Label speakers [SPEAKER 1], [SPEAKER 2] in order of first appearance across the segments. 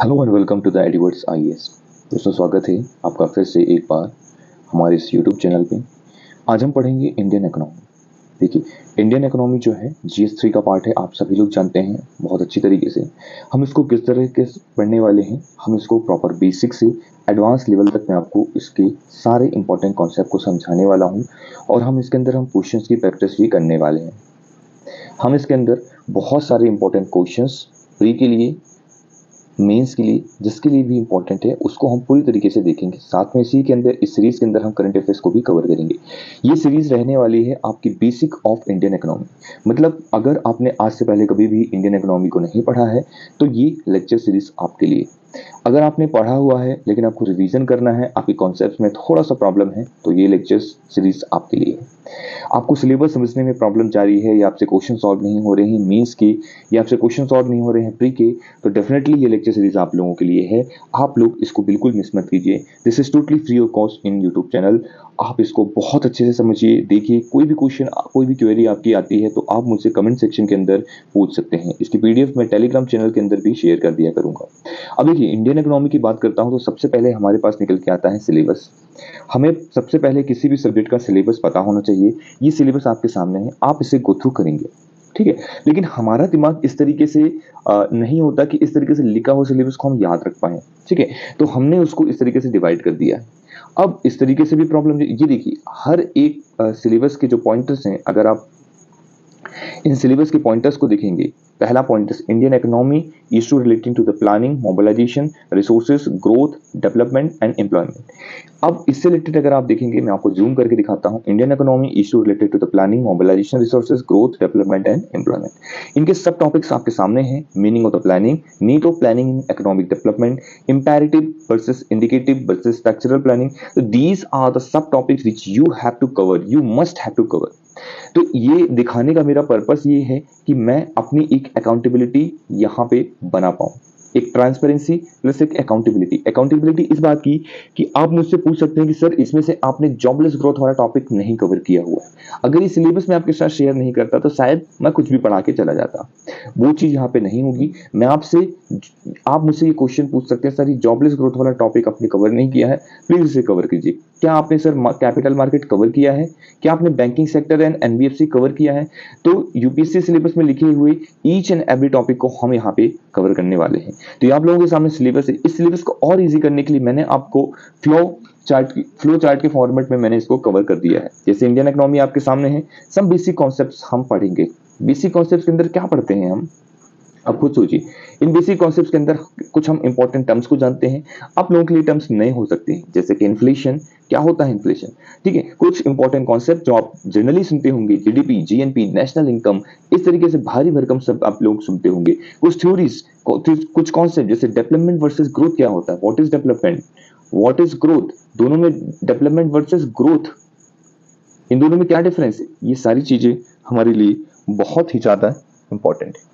[SPEAKER 1] Hello and welcome to the Edwards IAS. दोस्तों, स्वागत है आपका फिर से एक बार हमारे इस यूट्यूब चैनल पे। आज हम पढ़ेंगे इंडियन इकोनॉमी। देखिए, इंडियन इकोनॉमी जो है जीएस3 का पार्ट है, आप सभी लोग जानते हैं बहुत अच्छी तरीके से। हम इसको किस तरह के पढ़ने वाले हैं, हम इसको प्रॉपर बेसिक से एडवांस लेवल तक मैं आपको इसके सारे इंपॉर्टेंट कॉन्सेप्ट को समझाने वाला हूँ। और हम इसके अंदर हम क्वेश्चंस की प्रैक्टिस भी करने वाले हैं। हम इसके अंदर बहुत सारे इंपॉर्टेंट क्वेश्चंस प्री के लिए, मेंस के लिए, जिसके लिए भी इंपॉर्टेंट है उसको हम पूरी तरीके से देखेंगे। साथ में इसी के अंदर इस सीरीज के अंदर हम करंट अफेयर्स को भी कवर करेंगे। ये सीरीज रहने वाली है आपकी बेसिक ऑफ इंडियन इकोनॉमी। मतलब अगर आपने आज से पहले कभी भी इंडियन इकोनॉमी को नहीं पढ़ा है तो ये लेक्चर सीरीज आपके लिए। अगर आपने पढ़ा हुआ है लेकिन आपको रिवीजन करना है, आपके कॉन्सेप्ट्स में थोड़ा सा प्रॉब्लम है, तो ये लेक्चर सीरीज आपके लिए है। आपको सिलेबस समझने में प्रॉब्लम जा रही है या आपसे क्वेश्चन सॉल्व नहीं हो रहे हैं मींस के, या आपसे क्वेश्चन सॉल्व नहीं हो रहे हैं प्री के, तो डेफिनेटली ये लेक्चर सीरीज आप लोगों के लिए है। आप लोग इसको बिल्कुल मिस मत कीजिए। This is totally free of cost in YouTube channel. आप इसको बहुत अच्छे से समझिए, देखिए। कोई भी क्वेश्चन, कोई भी क्वेरी आपकी आती है तो आप मुझसे कमेंट सेक्शन के अंदर पूछ सकते हैं। इसकी पीडीएफ मैं टेलीग्राम चैनल के अंदर भी शेयर कर दिया करूंगा। अब देखिए, इंडियन इकोनॉमी की बात करता हूं तो सबसे पहले हमारे पास निकल के आता है सिलेबस। हमें सबसे पहले किसी भी सब्जेक्ट का सिलेबस पता होना चाहिए। ये सिलेबस आपके सामने है, आप इसे गो थ्रू करेंगे, ठीक है। लेकिन हमारा दिमाग इस तरीके से नहीं होता कि इस तरीके से लिखा हुआ सिलेबस को हम याद रख पाए, ठीक है। तो हमने उसको इस तरीके से डिवाइड कर दिया है। अब इस तरीके से भी प्रॉब्लम, ये देखिए, हर एक सिलेबस के जो पॉइंटर्स हैं, अगर आप इन सिलेबस के पॉइंटर्स को देखेंगे, पहला pointers Indian economy issue relating to the planning, mobilisation, resources, growth, development and employment. अब इससे रिलेटेड अगर आप देखेंगे, मैं आपको जूम करके दिखाता हूं। Indian economy issue related to the planning, mobilisation, resources, growth, development and employment. इनके सब टॉपिक्स आपके सामने हैं। Meaning of the planning, need of planning in economic development, imperative versus indicative versus structural planning. So these are the subtopics which you have to cover, you must have to cover। तो ये दिखाने का मेरा purpose ये है कि मैं अपनी एक अकाउंटेबिलिटी यहाँ पे बना पाऊँ, एक ट्रांसपेरेंसी प्लस एक अकाउंटेबिलिटी। अकाउंटेबिलिटी इस बात की कि आप मुझसे पूछ सकते हैं कि सर इसमें से आपने जॉबलेस ग्रोथ वाला टॉपिक नहीं कवर किया हुआ है। अगर ये सिलेबस में आपके साथ शेयर नहीं करता तो शायद मैं कुछ भी पढ़ा के चला जाता। वो चीज़ यहाँ पे नहीं होगी। मैं आपसे, आप मुझसे ये क्वेश्चन पूछ सकते हैं, सर ये जॉबलेस ग्रोथ वाला टॉपिक आपने कवर नहीं किया है, प्लीज इसे कवर कीजिए। क्या आपने सर कैपिटल मार्केट कवर किया है? क्या आपने banking sector and NBFC cover किया है? तो यूपीएससी सिलेबस में लिखे हुए ईच एंड एवरी टॉपिक को हम यहाँ पे कवर करने वाले हैं। तो ये आप लोगों के सामने सिलेबस है। इस सिलेबस को और इजी करने के लिए मैंने आपको फ्लो चार्ट के फॉर्मेट में मैंने इसको कवर कर दिया है। जैसे इंडियन इकोनॉमी आपके सामने है, सब बेसिक कॉन्सेप्ट्स हम पढ़ेंगे। बेसिक कॉन्सेप्ट्स के अंदर क्या पढ़ते हैं हम, अब खुद सोचिए। इन बेसिक कॉन्सेप्ट्स के अंदर कुछ हम इंपॉर्टेंट टर्म्स को जानते हैं। आप लोगों के लिए टर्म्स नए हो सकते हैं, जैसे कि इन्फ्लेशन, क्या होता है इन्फ्लेशन, ठीक है। कुछ इंपॉर्टेंट कॉन्सेप्ट जो आप जनरली सुनते होंगे, जीडीपी, जीएनपी, नेशनल इनकम, इस तरीके से भारी भरकम सब आप लोग सुनते होंगे। कुछ थ्योरीज, कुछ कॉन्सेप्ट जैसे डेवलपमेंट वर्सेस ग्रोथ क्या होता है, what is development, what is growth, दोनों में डेवलपमेंट वर्सेस ग्रोथ, इन दोनों में क्या डिफरेंस है, ये सारी चीजें हमारे लिए बहुत ही ज्यादा इंपॉर्टेंट है।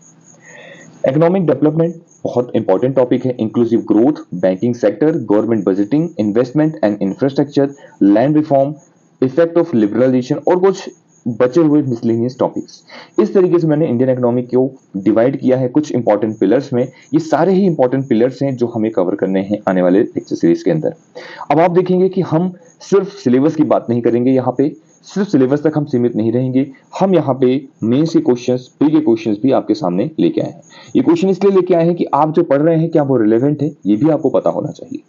[SPEAKER 1] इकोनॉमिक डेवलपमेंट बहुत इंपॉर्टेंट टॉपिक है। Inclusive growth, banking sector, government budgeting, investment and infrastructure, land reform, effect of liberalisation और कुछ बचे हुए मिसलेनियस टॉपिक्स। इस तरीके से मैंने इंडियन इकोनॉमी को डिवाइड किया है कुछ इंपॉर्टेंट पिलर्स में। ये सारे ही इंपॉर्टेंट पिलर्स हैं जो हमें कवर करने हैं आने वाले लेक्चर सीरीज के अंदर। अब आप देखेंगे कि हम सिर्फ सिलेबस की बात नहीं करेंगे, यहाँ पे सिर्फ सिलेबस तक हम सीमित नहीं रहेंगे। हम यहाँ पे मेंस के क्वेश्चंस, प्री के क्वेश्चंस भी आपके सामने लेके आए हैं। ये क्वेश्चन इसलिए लेके आए हैं कि आप जो पढ़ रहे हैं क्या वो रिलेवेंट है, ये भी आपको पता होना चाहिए।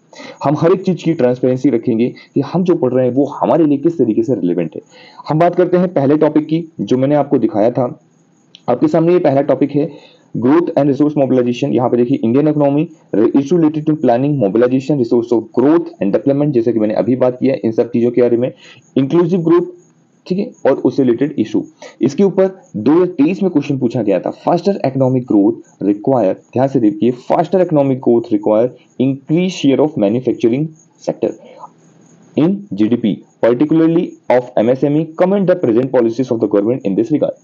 [SPEAKER 1] हम हर एक चीज की ट्रांसपेरेंसी रखेंगे कि हम जो पढ़ रहे हैं वो हमारे लिए किस तरीके से रिलेवेंट है। हम बात करते हैं पहले टॉपिक की, जो मैंने आपको दिखाया था। आपके सामने ये पहला टॉपिक है, ग्रोथ एंड रिसोर्स मोबिलाइजेशन। यहाँ पे देखिए, Indian economy issue related to planning, mobilisation, resource of growth and development, जैसे कि मैंने अभी बात किया इन सब चीजों के बारे में। इंक्लूसिव ग्रोथ, ठीक है, और उससे रिलेटेड इशू। इसके ऊपर 2023 में क्वेश्चन पूछा गया था, फास्टर इकोनॉमिक ग्रोथ रिक्वायर, ध्यान से देखिए, faster economic growth require increase share of manufacturing sector in GDP, particularly of MSME, comment the present policies of the government in this regard.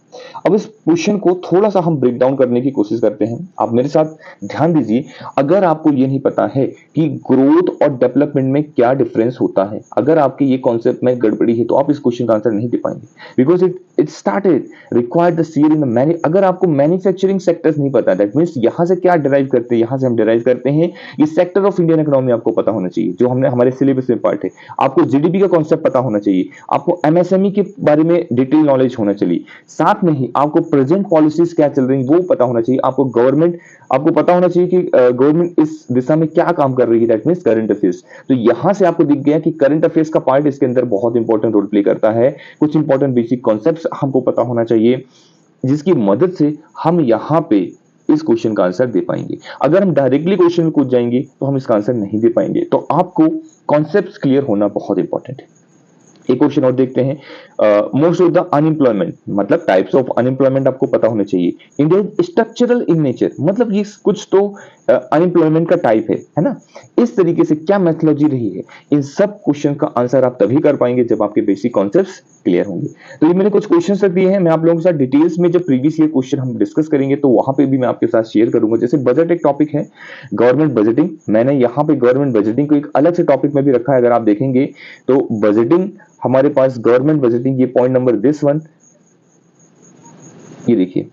[SPEAKER 1] अब इस क्वेश्चन को थोड़ा सा हम ब्रेक डाउन करने की कोशिश करते हैं। आप मेरे साथ ध्यान दीजिए, अगर आपको ये नहीं पता है कि ग्रोथ और डेवलपमेंट में क्या डिफरेंस होता है, अगर आपके ये कॉन्सेप्ट में गड़बड़ी है तो आप इस क्वेश्चन का आंसर नहीं दे पाएंगे, because it started required the seer in the अगर आपको मैन्युफैक्चरिंग सेक्टर्स नहीं पता, दैट मींस यहां से क्या डिराइव करते हैं, यहां से हम डिराइव करते हैं, ये सेक्टर ऑफ इंडियन इकोनॉमी आपको पता होना चाहिए, जो हमने हमारे सिलेबस में पार्ट है। आपको जीडीपी का कॉन्सेप्ट पता होना चाहिए, आपको एमएसएमई के बारे में डिटेल नॉलेज होना चाहिए, साथ में ही आपको प्रेजेंट पॉलिसीज क्या चल रही है वो पता होना चाहिए, आपको पता होना चाहिए कि गवर्नमेंट इस दिशा में क्या काम कर रही है, दैट मींस करंट अफेयर्स। तो यहां से आपको दिख गया कि करंट अफेयर्स का पार्ट इसके अंदर बहुत इंपॉर्टेंट रोल प्ले करता है। कुछ इंपॉर्टेंट बेसिक कॉन्सेप्ट्स हमको पता होना चाहिए, जिसकी मदद से हम यहां पे इस क्वेश्चन का आंसर दे पाएंगे। अगर हम डायरेक्टली क्वेश्चन में कूद जाएंगे तो हम इसका आंसर नहीं दे पाएंगे। तो आपको कॉन्सेप्ट्स क्लियर होना बहुत इंपॉर्टेंट है। एक क्वेश्चन और देखते हैं, मोस्ट ऑफ द अनएम्प्लॉयमेंट, मतलब टाइप्स ऑफ अनएम्प्लॉयमेंट आपको पता होना चाहिए। इंडिया स्ट्रक्चरल इन नेचर, मतलब ये कुछ तो अनएम्प्लॉयमेंट का टाइप है ना, इस तरीके से क्या मेथोलॉजी रही है, इन सब क्वेश्चन का आंसर आप तभी कर पाएंगे जब आपके बेसिक कॉन्सेप्ट्स क्लियर होंगे। तो ये मैंने कुछ क्वेश्चन रख दिए हैं, मैं आप लोगों के साथ डिटेल्स में जब प्रीवियस ईयर क्वेश्चन हम डिस्कस करेंगे तो वहां पे भी मैं आपके साथ शेयर करूंगा। जैसे बजट एक टॉपिक है, गवर्नमेंट बजटिंग, मैंने यहाँ पे गवर्नमेंट बजटिंग को एक अलग से टॉपिक में भी रखा है। अगर आप देखेंगे तो बजटिंग हमारे पास, गवर्नमेंट बजटिंग, ये पॉइंट नंबर दिस वन, ये देखिए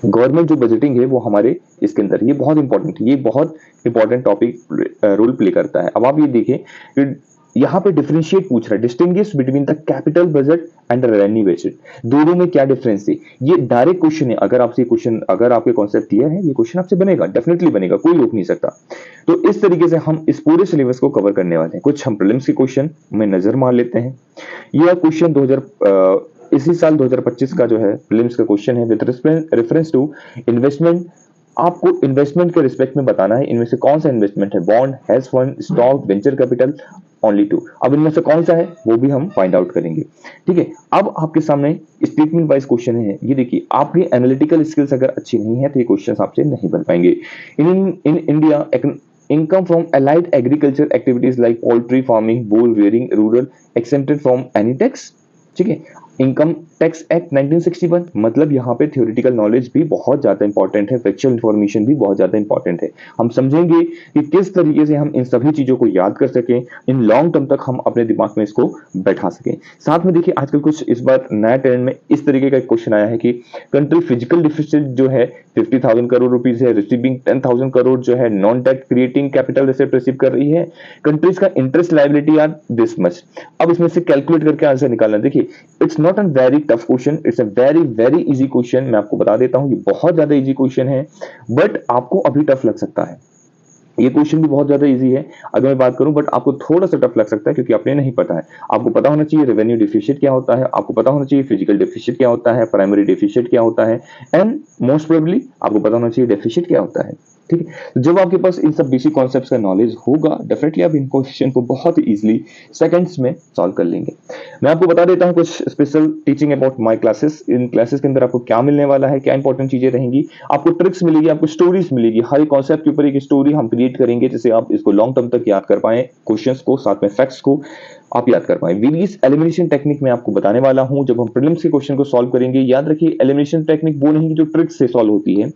[SPEAKER 1] गवर्नमेंट जो बजटिंग है वो हमारे इसके अंदर, ये बहुत इंपॉर्टेंट है, ये बहुत इंपॉर्टेंट टॉपिक रोल प्ले करता है। अब आप ये देखें कि यहाँ पे डिफरेंशिएट पूछ रहा है, distinguish between the capital budget and revenue budget, दोनों में क्या डिफरेंस है, ये डायरेक्ट क्वेश्चन है। अगर आपसे क्वेश्चन, अगर आपके कॉन्सेप्ट क्लियर है, ये क्वेश्चन आपसे बनेगा, डेफिनेटली बनेगा, कोई रोक नहीं सकता। तो इस तरीके से हम इस पूरे सिलेबस को कवर करने वाले हैं। कुछ हम प्रीलिम्स के क्वेश्चन में नजर मार लेते हैं। यह क्वेश्चन इसी साल 2025 का जो है प्रीलिम्स का क्वेश्चन है, विद रेफरेंस टू इन्वेस्टमेंट। आपको इन्वेस्टमेंट के रिस्पेक्ट में बताना है, इनमें से कौन सा इन्वेस्टमेंट है, bond, hedge fund, stock, venture capital, only two. अब इनमें से कौन सा है वो भी हम फाइंड आउट करेंगे, ठीक है। अब आपके सामने स्टेटमेंट वाइज क्वेश्चन है, ये देखिए, आपकी एनालिटिकल स्किल्स अगर अच्छी नहीं है तो ये क्वेश्चन आपसे नहीं बन पाएंगे। In India income from allied agriculture activities like poultry farming, bull rearing, rural exempted from any tax, ठीक है। इनकम टैक्स एक्ट 1961, मतलब यहाँ पे थ्योरेटिकल नॉलेज भी बहुत ज्यादा इंपॉर्टेंट है, फैक्चुअल इंफॉर्मेशन भी बहुत ज्यादा इंपॉर्टेंट है। हम समझेंगे कि किस तरीके से हम इन सभी चीजों को याद कर सकें, इन लॉन्ग टर्म तक हम अपने दिमाग में इसको बैठा सकें। साथ में देखिए, आजकल कुछ इस बार नया ट्रेंड में इस तरीके का एक क्वेश्चन आया है कि कंट्री फिजिकल डिफिसिट जो है 50,000 करोड़ रुपीज है, रिसीविंग 10,000 करोड़ जो है non debt creating capital receipt receive कर रही है, कंट्रीज का interest liability are this much. अब इसमें से कैलकुलेट करके आंसर निकालना। देखिए, it's not a very tough question, it's a very very easy question. मैं आपको बता देता हूं, ये बहुत ज्यादा इजी क्वेश्चन है, बट आपको अभी टफ लग सकता है। ये क्वेश्चन भी बहुत ज्यादा इजी है अगर मैं बात करूं, बट आपको थोड़ा सा टफ लग सकता है क्योंकि आपने नहीं पता है। आपको पता होना चाहिए रेवेन्यू डिफिसिट क्या होता है, आपको पता होना चाहिए फिजिकल डिफिसिट क्या होता है, प्राइमरी डिफिसिट क्या होता है, एंड मोस्ट प्रोबेबली आपको पता होना चाहिए डेफिसिट क्या होता है, ठीक है। जब आपके पास इन सब बेसिक कॉन्सेप्ट्स का नॉलेज होगा, डेफिनेटली आप इन क्वेश्चन को बहुत ही इजीली सेकंड्स में सॉल्व कर लेंगे। मैं आपको बता देता हूं कुछ special teaching about my classes. In classes के अंदर आपको क्या मिलने वाला है, क्या इंपॉर्टेंट चीजें रहेंगी, आपको ट्रिक्स मिलेगी, आपको स्टोरीज मिलेगी। हर कॉन्सेप्ट के ऊपर एक स्टोरी हम क्रिएट करेंगे जिससे आप इसको लॉन्ग टर्म तक याद कर पाए, क्वेश्चंस को, साथ में फैक्ट्स को आप याद कर पाए। वेरियस एलिमिनेशन टेक्निक में आपको बताने वाला हूं। जब हम प्रीलिम्स के क्वेश्चन को सॉल्व करेंगे, याद रखिए एलिमिनेशन टेक्निक वो नहीं जो ट्रिक्स से सॉल्व होती है।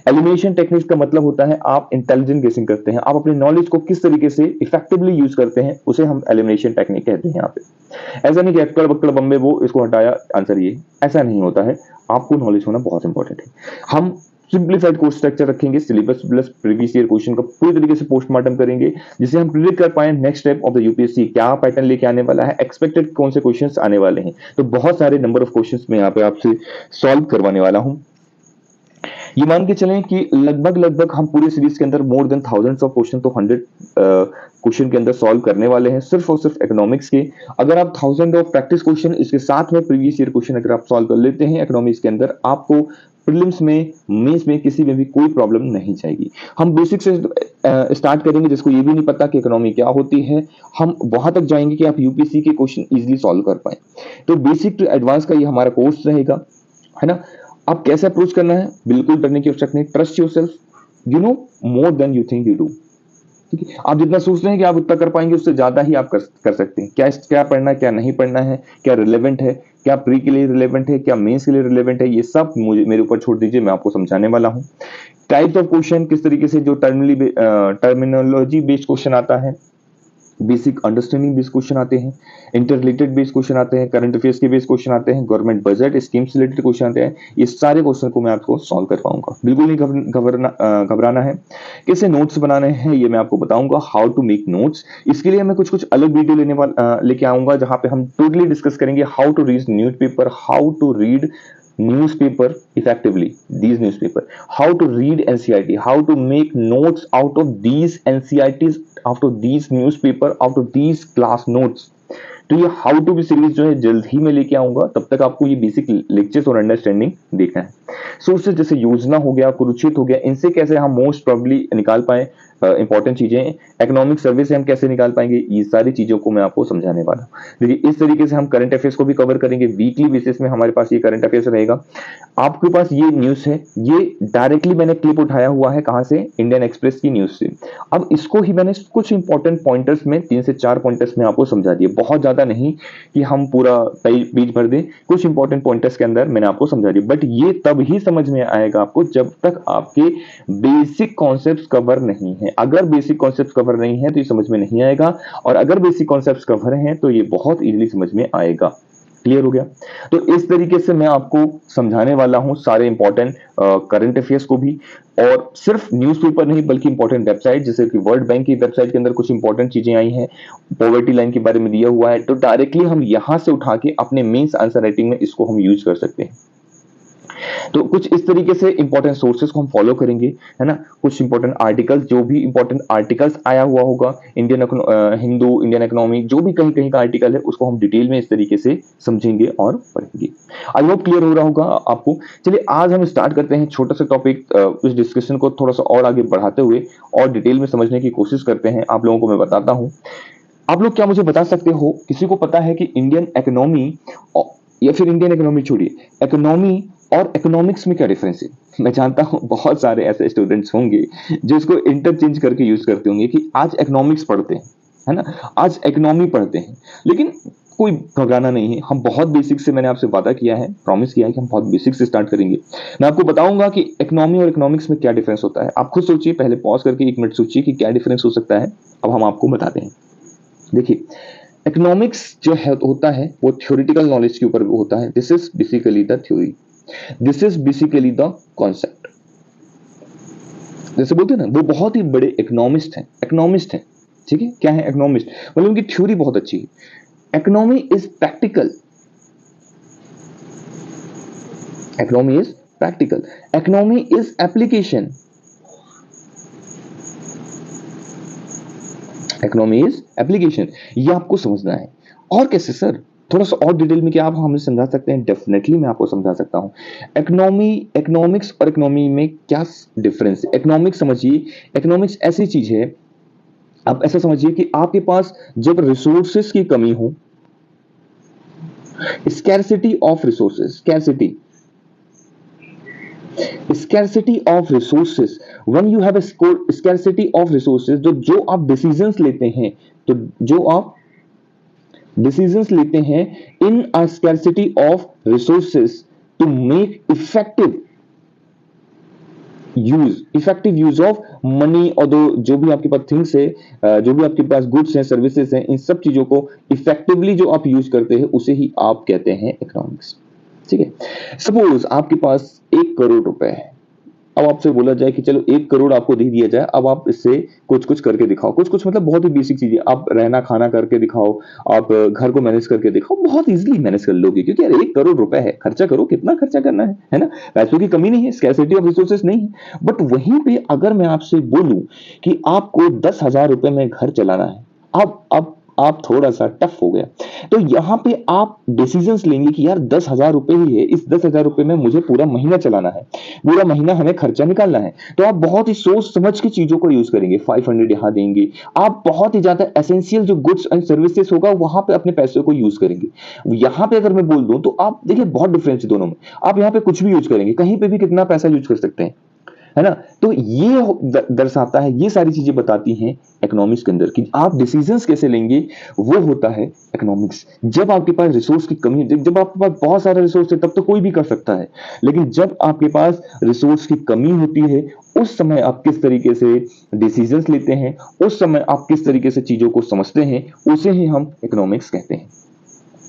[SPEAKER 1] एलिमिनेशन टेक्निक का मतलब होता है आप इंटेलिजेंट गेसिंग करते हैं, आप अपनी नॉलेज को किस तरीके से इफेक्टिवली यूज करते हैं, उसे हम एलिमिनेशन टेक्निक कहते हैं। यहाँ पे ऐसा नहीं कि अक्कड़ बक्कड़ बम्बे वो इसको हटाया आंसर ये, ऐसा नहीं होता है। आपको नॉलेज होना बहुत इंपॉर्टेंट है। हम सिंप्लीफाइड कोर्स स्ट्रक्चर रखेंगे, syllabus plus previous year question का पूरी तरीके से पोस्टमार्टम करेंगे, जिससे हम प्रिडिक्ट कर पाए next step of the UPSC क्या पैटर्न लेके आने वाला है, एक्सपेक्टेड कौन से क्वेश्चंस आने वाले हैं। तो बहुत सारे नंबर ऑफ क्वेश्चंस मैं यहाँ पे आपसे सॉल्व करवाने वाला हूं। ये मान के चलें कि लगभग हम पूरे सीरीज के अंदर more than thousands of question, तो 100 क्वेश्चन के अंदर सॉल्व करने वाले हैं, सिर्फ और सिर्फ इकोनॉमिक्स के। अगर आप 1000 ऑफ प्रैक्टिस क्वेश्चन इसके साथ में प्रीवियस ईयर क्वेश्चन अगर आप सॉल्व कर लेते हैं इकोनॉमिक्स के अंदर, आपको प्रीलिम्स में, मेंस में, किसी में भी कोई प्रॉब्लम नहीं जाएगी। हम बेसिक से स्टार्ट करेंगे, जिसको ये भी नहीं पता कि इकोनॉमी क्या होती है, हम वहां तक जाएंगे कि आप यूपीएससी के क्वेश्चन इजीली सॉल्व कर पाए। तो बेसिक टू एडवांस का ये हमारा कोर्स रहेगा, है ना। आप कैसे अप्रोच करना है, बिल्कुल डरने की आवश्यकता नहीं, trust yourself, you know more than you think you do, ठीक है, आप जितना सोच रहे हैं कि आप उतना कर पाएंगे उससे ज्यादा ही आप कर सकते हैं। क्या क्या पढ़ना है, क्या नहीं पढ़ना है, क्या रिलेवेंट है, क्या प्री के लिए रिलेवेंट है, क्या मेंस के लिए रिलेवेंट है, ये सब मुझे मेरे ऊपर छोड़ दीजिए, मैं आपको समझाने वाला हूँ। टाइप्स ऑफ क्वेश्चन किस तरीके से, जो टर्मिनोलॉजी बेस्ड क्वेश्चन आता है, बेसिक अंडरस्टैंडिंग बेस्ड क्वेश्चन आते हैं, इंटर रिलेटेड बेस्ड क्वेश्चन आते हैं, करंट अफेयर्स के बेस्ड क्वेश्चन आते हैं, गवर्नमेंट बजट स्कीम से रिलेटेड क्वेश्चन आते हैं। ये सारे क्वेश्चन को मैं आपको सॉल्व कर पाऊंगा, बिल्कुल नहीं घबराना है। कैसे नोट्स बनाने हैं ये मैं आपको बताऊंगा, हाउ टू मेक नोट्स। इसके लिए मैं कुछ कुछ अलग वीडियो लेके आऊंगा जहां पे हम टोटली डिस्कस करेंगे how to read newspaper, how to read newspaper effectively, these newspaper, how to read NCERT, how to make notes out of these NCERTs, out of these newspaper, out of these class notes। तो ये how to भी series जो है जल्द ही मैं लेके आऊंगा, तब तक आपको ये बेसिक लेक्चर्स और अंडरस्टैंडिंग देखना है। सोर्सेज जैसे योजना हो गया, कुरुक्षेत्र हो गया, इनसे कैसे हम मोस्ट प्रॉब्ली निकाल पाए इंपॉर्टेंट चीजें, इकोनॉमिक सर्वे से हम कैसे निकाल पाएंगे, ये सारी चीजों को मैं आपको समझाने वाला हूं। देखिए इस तरीके से हम करंट अफेयर्स को भी कवर करेंगे, वीकली बेसिस में हमारे पास ये करंट अफेयर्स रहेगा। आपके पास ये न्यूज है, ये डायरेक्टली मैंने क्लिप उठाया हुआ है, कहां से, इंडियन एक्सप्रेस की न्यूज से। अब इसको ही मैंने कुछ इंपॉर्टेंट पॉइंटर्स में 3 से 4 पॉइंटर्स में आपको समझा दिए, बहुत ज्यादा नहीं कि हम पूरा पेज भर दें, कुछ इंपॉर्टेंट पॉइंटर्स के अंदर मैंने आपको समझा दिया। बट ये तब ही समझ में आएगा आपको जब तक आपके बेसिक कॉन्सेप्ट्स कवर नहीं है। अगर बेसिक कॉन्सेप्ट्स कवर नहीं है तो ये समझ में नहीं आएगा, और अगर बेसिक कॉन्सेप्ट्स कवर हैं तो ये बहुत इजीली समझ में आएगा। क्लियर हो गया? तो इस तरीके से मैं आपको समझाने वाला हूं सारे इंपॉर्टेंट करंट अफेयर्स को भी, और सिर्फ न्यूज़पेपर नहीं बल्कि इंपॉर्टेंट वेबसाइट, जैसे कि वर्ल्ड बैंक की वेबसाइट के अंदर कुछ इंपॉर्टेंट चीजें आई हैं, पॉवर्टी लाइन के बारे में दिया हुआ है, तो डायरेक्टली हम यहां से उठा के अपने मेंस आंसर राइटिंग में इसको हम यूज कर सकते हैं। तो कुछ इस तरीके से इंपॉर्टेंट सोर्सेस को हम फॉलो करेंगे, है ना। कुछ इंपॉर्टेंट आर्टिकल्स, जो भी इंपॉर्टेंट आर्टिकल्स आया हुआ होगा, हिंदू, इंडियन इकोनॉमी, जो भी कहीं कहीं का आर्टिकल है उसको हम डिटेल में इस तरीके से समझेंगे और पढ़ेंगे। आई होप क्लियर हो रहा होगा आपको। चलिए आज हम स्टार्ट करते हैं छोटा सा टॉपिक, इस डिस्कशन को थोड़ा सा और आगे बढ़ाते हुए और डिटेल में समझने की कोशिश करते हैं। आप लोगों को मैं बताता हूं, आप लोग क्या मुझे बता सकते हो, किसी को पता है कि इंडियन इकोनॉमी, या फिर इंडियन इकोनॉमी छोड़िए, इकोनॉमी और इकोनॉमिक्स में क्या डिफरेंस है? मैं जानता हूं बहुत सारे ऐसे स्टूडेंट्स होंगे जो इसको इंटरचेंज करके यूज करते होंगे कि आज इकोनॉमिक्स पढ़ते हैं, है ना, आज इकोनॉमी पढ़ते हैं। लेकिन कोई घबराना नहीं है, हम बहुत बेसिक से, मैंने आपसे वादा किया है, प्रॉमिस किया है कि हम बहुत बेसिक से स्टार्ट करेंगे। मैं आपको बताऊंगा कि इकोनॉमी और इकोनॉमिक्स में क्या डिफरेंस होता है। आप खुद सोचिए, पहले पॉज करके 1 मिनट सोचिए कि क्या डिफरेंस हो सकता है, अब हम आपको बताते हैं। देखिए इकोनॉमिक्स जो है होता है वो थ्योरेटिकल नॉलेज के ऊपर होता है। This is basically the theory, this is basically the concept. जैसे बोलते हैं ना, वो बहुत ही बड़े इकोनॉमिस्ट हैं, ठीक है। क्या है इकोनॉमिस्ट? मतलब उनकी थ्योरी बहुत अच्छी है। Economy is practical, economy is practical, economy is application, economy is application. ये आपको समझना है। और कैसे सर, थोड़ा सा और डिटेल में क्या आप हमें समझा सकते हैं? डेफिनेटली मैं आपको समझा सकता हूं। इकोनॉमी, इकोनॉमिक्स और इकोनॉमी में क्या डिफरेंस है? इकोनॉमिक्स समझिए, इकोनॉमिक्स ऐसी चीज है, आप ऐसा समझिए कि आपके पास जब रिसोर्सेस की कमी हो, scarcity of resources, scarcity of resources, when you have a scarcity of resources, तो जो आप डिसीजंस लेते हैं, तो जो आप डिसीजंस लेते हैं in a scarcity of resources to make effective use of money, और जो भी आपके पास थिंग्स है, जो भी आपके पास गुड्स हैं, सर्विसेज हैं, इन सब चीजों को इफेक्टिवली जो आप यूज करते हैं उसे ही आप कहते हैं इकोनॉमिक्स, ठीक है। सपोज आपके पास 1 करोड़ रुपए है। अब आपसे बोला जाए कि चलो 1 करोड़ आपको दे दिया जाए, अब आप इससे कुछ कुछ करके दिखाओ। कुछ मतलब बहुत ही बेसिक चीजें, आप रहना खाना करके दिखाओ, आप घर को मैनेज करके दिखाओ, बहुत इजीली मैनेज कर लोगे, क्योंकि यार 1 करोड़ रुपए है, खर्चा करो, कितना खर्चा करना है ना। पैसों की कमी नहीं है, स्कैर्सिटी ऑफ रिसोर्सेस नहीं है। बट वहीं पे अगर मैं आपसे बोलूं कि आपको 10,000 रुपए में घर चलाना है, अब आप थोड़ा सा टफ हो गया। तो यहां पे आप डिसीजंस लेंगे कि यार 10,000 रुपए ही है, इस 10,000 रुपए में मुझे पूरा महीना चलाना है, पूरा महीना हमें खर्चा निकालना है। तो आप बहुत ही सोच समझ के चीजों को यूज करेंगे। 500 यहां देंगे, आप बहुत ही ज्यादा एसेंशियल जो गुड्स एंड सर्विसेज होगा वहां पे अपने पैसे को यूज करेंगे। यहां पे अगर मैं बोल दूं तो आप देखिए बहुत डिफरेंस है दोनों में। आप यहां पे कुछ भी यूज करेंगे, कहीं पे भी कितना पैसा यूज कर सकते हैं। है ना। तो ये दर्शाता है, ये सारी चीजें बताती हैं इकोनॉमिक्स के अंदर कि आप डिसीजंस कैसे लेंगे, वो होता है इकोनॉमिक्स। जब आपके पास रिसोर्स की कमी है, जब आपके पास बहुत सारा रिसोर्स है तब तो कोई भी कर सकता है, लेकिन जब आपके पास रिसोर्स की कमी होती है उस समय आप किस तरीके से डिसीजंस लेते हैं, उस समय आप किस तरीके से चीजों को समझते हैं, उसे ही हम इकोनॉमिक्स कहते हैं।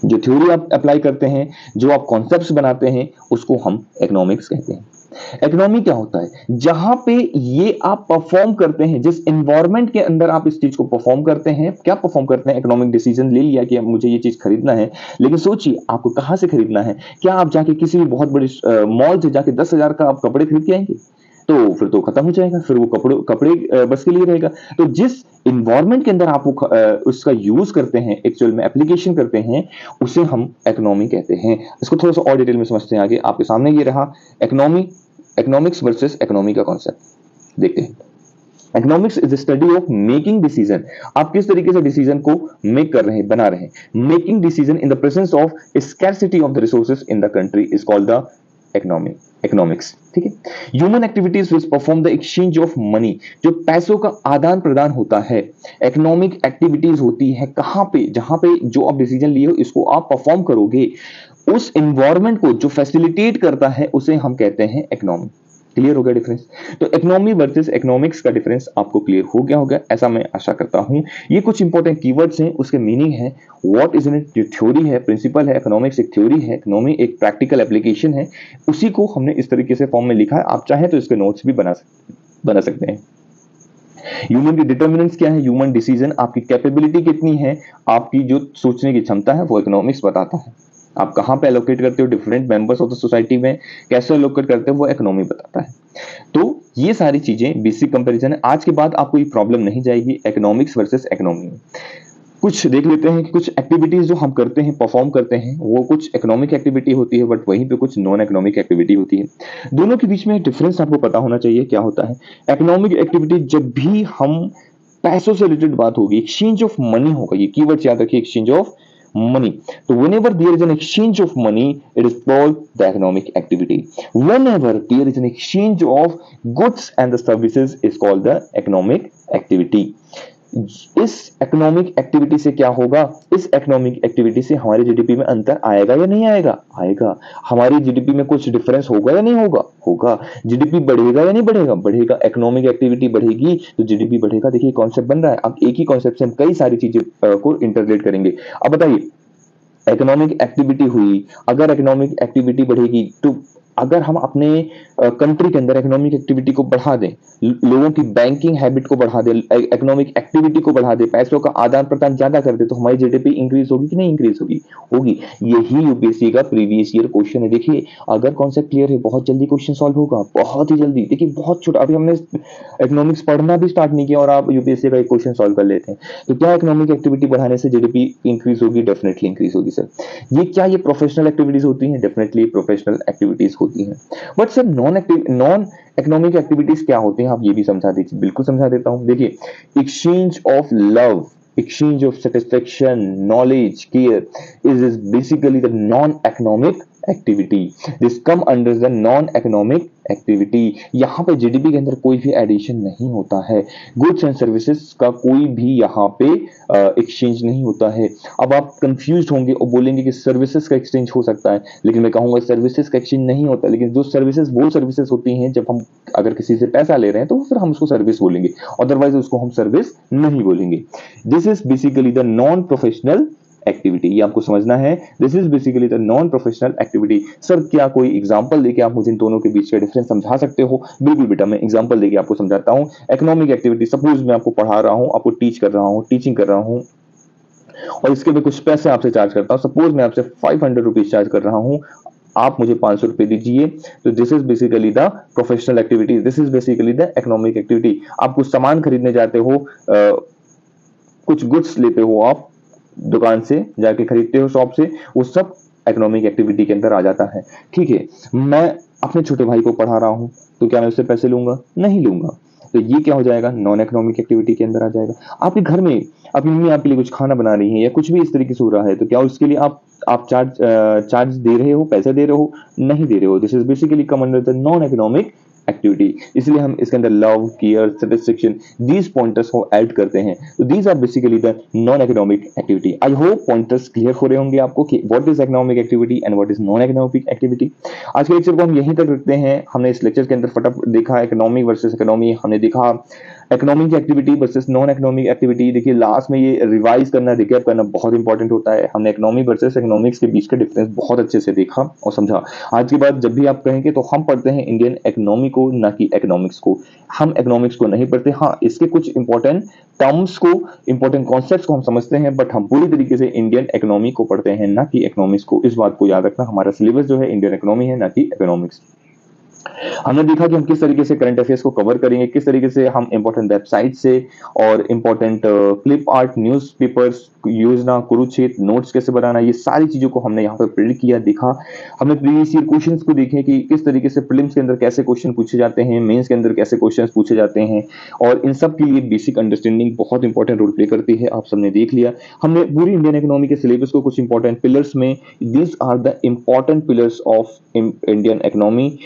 [SPEAKER 1] जो थ्योरी आप अप्लाई करते हैं, जो आप कॉन्सेप्ट्स बनाते हैं, उसको हम इकोनॉमिक्स कहते हैं। इकोनॉमी क्या होता है? जहां पे ये आप परफॉर्म करते हैं, जिस एनवायरनमेंट के अंदर आप इस चीज को परफॉर्म करते हैं, क्या परफॉर्म करते हैं? इकोनॉमिक डिसीजन ले लिया कि मुझे ये चीज खरीदना है, लेकिन सोचिए आपको कहां से खरीदना है। क्या आप जाके किसी भी बहुत बड़ी मॉल से जाके 10,000 का आप कपड़े खरीद के आएंगे? तो फिर तो खत्म हो जाएगा, फिर वो कपड़े कपड़े बस के लिए रहेगा। तो जिस इन्वायरमेंट के अंदर आप उसका यूज करते हैं, एक्चुअल में एप्लीकेशन करते हैं, उसे हम इकोनॉमी कहते हैं। इसको थोड़ा सा और डिटेल में समझते हैं आगे। आपके सामने ये रहा इकोनॉमी, इकोनॉमिक्स वर्सेस इकोनॉमी का कॉन्सेप्ट देखते हैं। Economics is the study of making decision. आप किस तरीके से डिसीजन को मेक कर रहे हैं, बना रहे हैं। Making decision in the presence of scarcity of the resources in the country is called the economics. ठीक है। Human activities which perform the exchange of money, जो पैसों का आदान प्रदान होता है। इकोनॉमिक एक्टिविटीज होती है कहां पे? जहां पे जो आप डिसीजन लिए हो इसको आप परफॉर्म करोगे, उस एनवायरनमेंट को जो फैसिलिटेट करता है उसे हम कहते हैं इकोनॉमी। क्लियर हो गया डिफरेंस? तो इकोनॉमी वर्सेस इकोनॉमिक्स का डिफरेंस आपको क्लियर हो गया होगा, ऐसा मैं आशा करता हूं। ये कुछ इंपॉर्टेंट कीवर्ड्स हैं, उसके मीनिंग है, व्हाट इज इन इट, जो थ्योरी है, प्रिंसिपल है। इकोनॉमिक्स एक थ्योरी है, इकोनॉमी एक प्रैक्टिकल एप्लीकेशन है। उसी को हमने इस तरीके से फॉर्म में लिखा है। आप चाहें तो इसके नोट्स भी बना सकते हैं। ह्यूमन की डिटर्मिनेंट्स क्या है? ह्यूमन डिसीजन, आपकी कैपेबिलिटी कितनी है, आपकी जो सोचने की क्षमता है, वो इकोनॉमिक्स बताता है। आप कहां पे एलोकेट करते हो different members of the society में, कैसे एलोकेट करते हो, वो इकोनॉमी बताता है। तो ये सारी चीजें बेसिक कंपैरिजन है। आज के बाद आपको ये प्रॉब्लम नहीं जाएगी इकोनॉमिक्स वर्सेस इकोनॉमी में। कुछ देख लेते हैं कि कुछ एक्टिविटीज जो हम करते हैं, परफॉर्म करते हैं, वो कुछ इकोनॉमिक एक्टिविटी होती है, बट वहीं पे कुछ नॉन इकोनॉमिक एक्टिविटी होती है। दोनों के बीच में डिफरेंस आपको पता होना चाहिए क्या होता है। इकोनॉमिक एक्टिविटी जब भी हम पैसों से रिलेटेड बात होगी, एक्सचेंज ऑफ मनी होगा, ये कीवर्ड याद रखिए, exchange of money. So whenever there is an exchange of money, it is called the economic activity. Whenever there is an exchange of goods and the services, is called the economic activity. इस economic activity से क्या होगा? इस economic activity से हमारे GDP में अंतर आएगा या नहीं आएगा? आएगा। हमारी जीडीपी में कुछ डिफरेंस होगा या नहीं होगा? होगा। जीडीपी बढ़ेगा या नहीं बढ़ेगा? बढ़ेगा। इकोनॉमिक एक्टिविटी बढ़ेगी तो जीडीपी बढ़ेगा। देखिए कॉन्सेप्ट बन रहा है। अब एक ही कॉन्सेप्ट से हम कई सारी चीजें को इंटरलेट करेंगे। अब बताइए, इकोनॉमिक एक्टिविटी हुई, अगर इकोनॉमिक एक्टिविटी बढ़ेगी तो अगर हम अपने कंट्री के अंदर इकोनॉमिक एक्टिविटी को बढ़ा दें, लोगों की बैंकिंग हैबिट को बढ़ा दें, इकोनॉमिक एक्टिविटी को बढ़ा दें, पैसों का आदान प्रदान ज्यादा कर दे, तो हमारी जीडीपी इंक्रीज होगी कि नहीं इंक्रीज होगी? होगी। यही यूपीएससी का प्रीवियस ईयर क्वेश्चन है। देखिए अगर कॉन्सेप्ट क्लियर है, बहुत जल्दी क्वेश्चन सॉल्व होगा, बहुत ही जल्दी। देखिए बहुत छोटा, अभी हमने इकोनॉमिक्स पढ़ना भी स्टार्ट नहीं किया और आप यूपीएससी का एक क्वेश्चन सॉल्व कर लेते हैं। तो क्या इकोनॉमिक एक्टिविटी बढ़ाने से जीडीपी इंक्रीज होगी? डेफिनेटली इंक्रीज होगी सर। ये क्या ये प्रोफेशनल एक्टिविटीज होती हैं? डेफिनेटली प्रोफेशनल एक्टिविटीज होती हैं। But sir non economic activities क्या होती हैं? आप ये भी समझा दीजिए। बिल्कुल समझा देता हूं। देखिए, exchange of love, exchange of satisfaction, knowledge, care is basically the non-economic activity. This come under the non-economic activity. यहाँ पे जीडीपी के अंदर कोई भी एडिशन नहीं होता है, गुड्स एंड सर्विसेज का कोई भी यहाँ पे एक्सचेंज नहीं होता है। अब आप कंफ्यूज होंगे और बोलेंगे कि सर्विसेज का एक्सचेंज हो सकता है, लेकिन मैं कहूंगा सर्विसेज का एक्सचेंज नहीं होता। लेकिन जो सर्विसेज वो सर्विसेज होती हैं जब हम अगर किसी से पैसा ले रहे हैं तो फिर हम उसको सर्विस बोलेंगे, अदरवाइज उसको हम सर्विस नहीं बोलेंगे। This is basically the non professional activity. ये आपको समझना है। This is basically the non professional activity. Sir क्या कोई एग्जांपल देके आप मुझे इन दोनों के बीच का डिफरेंस समझा सकते हो? बिल्कुल बेटा, मैं एग्जांपल देके आपको समझाता हूं। इकोनॉमिक एक्टिविटी, सपोज मैं आपको पढ़ा रहा हूं, आपको टीच कर रहा हूं, टीचिंग कर रहा हूं और इसके लिए कुछ पैसे आपसे चार्ज करता हूं। सपोज मैं आपसे 500 रुपीज चार्ज कर रहा हूं, आप मुझे 500 रुपए दीजिए। तो this is basically the professional activity, this is basically the economic activity. आप कुछ सामान खरीदने जाते हो, कुछ गुड्स लेते हो, आप दुकान से जाके खरीदते हो, शॉप से, वो सब इकोनॉमिक एक्टिविटी के अंदर आ जाता है। ठीक है, मैं अपने छोटे भाई को पढ़ा रहा हूं तो क्या मैं उससे पैसे लूंगा? नहीं लूंगा। तो ये क्या हो जाएगा? नॉन इकोनॉमिक एक्टिविटी के अंदर आ जाएगा। आपके घर में आपकी मम्मी आपके लिए कुछ खाना बना रही है या कुछ भी इस तरीके से हो रहा है, तो क्या उसके लिए आप चार्ज दे रहे हो, पैसे दे रहे हो? नहीं दे रहे हो। This is basically come under the non economic activity, इसलिए हम इसके अंदर love, care, satisfaction these pointers को ऐड करते हैं। तो these are basically the non economic activity. I hope pointers clear हो रहे होंगे आपको कि what is economic activity and what is non economic activity. आज के लेक्चर को हम यहीं तक रखते हैं। हमने इस लेक्चर के अंदर फटाफट देखा इकोनॉमिक वर्सेस इकोनॉमी, हमने देखा economic activity versus non economic activity. देखिए लास्ट में ये रिवाइज करना, रिकैप करना बहुत इंपॉर्टेंट होता है। हमने इकोनॉमिक वर्सेस इकोनॉमिक्स के बीच का डिफरेंस बहुत अच्छे से देखा और समझा। आज के बाद जब भी आप कहेंगे तो हम पढ़ते हैं इंडियन इकोनॉमी को, ना कि इकोनॉमिक्स को। हम इकोनॉमिक्स को नहीं पढ़ते। हाँ, इसके कुछ इंपॉर्टेंट टर्म्स को, इंपॉर्टेंट कॉन्सेप्ट्स को हम समझते हैं, बट हम पूरी तरीके से इंडियन इकोनॉमी को पढ़ते हैं, ना कि इकोनॉमिक्स को। इस बात को याद रखना, हमारा सिलेबस जो है इंडियन इकोनॉमी है, ना कि इकोनॉमिक्स। हमने देखा कि हम किस तरीके से करंट अफेयर्स को कवर करेंगे, किस तरीके से हम इंपॉर्टेंट वेबसाइट से और इंपॉर्टेंट क्लिप आर्ट, न्यूज़पेपर्स, योजना, कुरुक्षेत्र, नोट्स कैसे बनाना, ये सारी चीजों को हमने यहाँ पर प्रिडिक्ट किया, देखा। हमने प्रीवियस ईयर क्वेश्चंस को देखे कि किस तरीके से प्रीलिम्स के अंदर कैसे क्वेश्चन पूछे जाते हैं, मेंस के अंदर कैसे क्वेश्चंस पूछे जाते हैं, और इन सब के लिए बेसिक अंडरस्टैंडिंग बहुत इंपॉर्टेंट रोल प्ले करती है। आप सबने देख लिया। हमने पूरी इंडियन इकोनॉमी के सिलेबस को कुछ इंपॉर्टेंट पिलर्स में, these are the important pillars of Indian economy,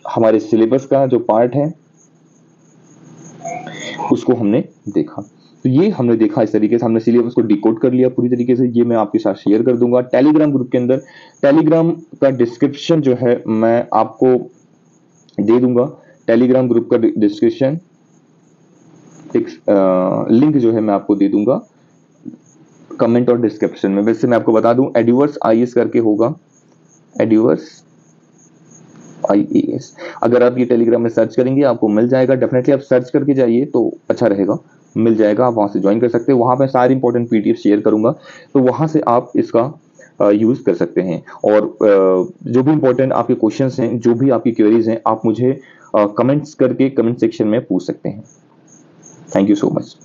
[SPEAKER 1] हमारे सिलेबस का जो पार्ट है उसको हमने देखा। तो ये हमने देखा, इस तरीके से हमने सिलेबस को डिकोड कर लिया पूरी तरीके से। ये मैं आपके साथ शेयर कर दूंगा टेलीग्राम ग्रुप के अंदर। टेलीग्राम का डिस्क्रिप्शन जो है मैं आपको दे दूंगा। टेलीग्राम ग्रुप का डिस्क्रिप्शन लिंक जो है मैं आपको दे दूंगा कमेंट और डिस्क्रिप्शन में। वैसे मैं आपको बता दूं, एड्यूवर्स IAS करके होगा, एड्यूवर्स IAS। अगर आप ये टेलीग्राम में सर्च करेंगे आपको मिल जाएगा। डेफिनेटली आप सर्च करके जाइए तो अच्छा रहेगा, मिल जाएगा। आप वहां से ज्वाइन कर सकते हैं। वहां पे सारी इंपॉर्टेंट PDF शेयर करूंगा, तो वहां से आप इसका यूज कर सकते हैं। और जो भी इंपॉर्टेंट आपके क्वेश्चंस हैं, जो भी आपकी क्वेरीज हैं, आप मुझे कमेंट्स करके कमेंट सेक्शन में पूछ सकते हैं। Thank you so much.